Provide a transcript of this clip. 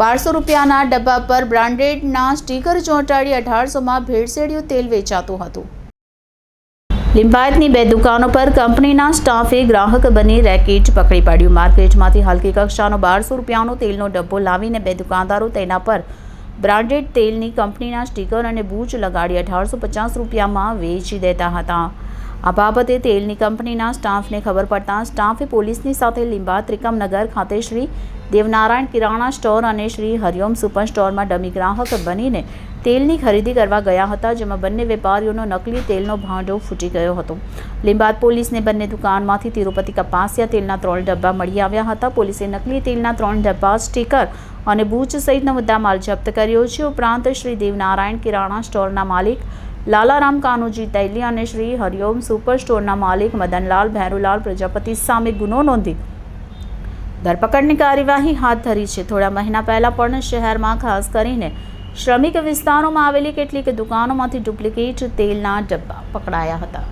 1200 રૂપિયાના ડબ્બા પર બ્રાન્ડેડના સ્ટીકર ચોંટાડી 1800માં ભેળસેળિયું તેલ વેચાતું હતું। લિંબાયતની 2 દુકાનો પર કંપનીના સ્ટાફે ગ્રાહક બની રેકેટ પકડી પાડ્યું। માર્કેટમાંથી હલકી કક્ષાનો 1200 રૂપિયાનો તેલનો ડબ્બો લાવીને 2 દુકાનદારો તેના પર બ્રાન્ડેડ તેલની કંપનીના સ્ટીકર અને બૂચ લગાડી 1850 રૂપિયામાં વેચી દેતા હતા। આ બાબતે તેલની કંપનીના સ્ટાફને ખબર પડતા સ્ટાફે પોલીસની સાથે લિંબાયત ત્રિકમનગર ખાતે શ્રી દેવનારાયણ કિરાણા સ્ટોર અને શ્રી હરિઓમ સુપર સ્ટોરમાં ડમી ગ્રાહક બનીને તેલની ખરીદી કરવા ગયા હતા, જેમાં બંને વેપારીઓનો નકલી તેલનો ભાંડો ફૂટી ગયો હતો। લિંબાયત પોલીસને બંને દુકાનમાંથી તિરુપતિ કપાસિયા તેલના 3 ડબ્બા મળી આવ્યા હતા। પોલીસે નકલી તેલના 3 ડબ્બા, સ્ટીકર અને બૂચ સહિતનો મુદ્દામાલ જપ્ત કર્યો છે। ઉપરાંત શ્રી દેવનારાયણ કિરાણા સ્ટોરના માલિક લાલારામ કાનુજી તૈલી અને શ્રી હરિઓમ સુપર સ્ટોરના માલિક મદનલાલ ભૈરુલાલ પ્રજાપતિ સામે ગુનો નોંધી ધરપકડની કાર્યવાહી હાથ ધરી છે। થોડા મહિના પહેલા પણ શહેરમાં ખાસ કરીને શ્રમિક વિસ્તારોમાં આવેલી કેટલીક દુકાનોમાંથી ડુપ્લિકેટ તેલના ડબ્બા પકડાયા હતા।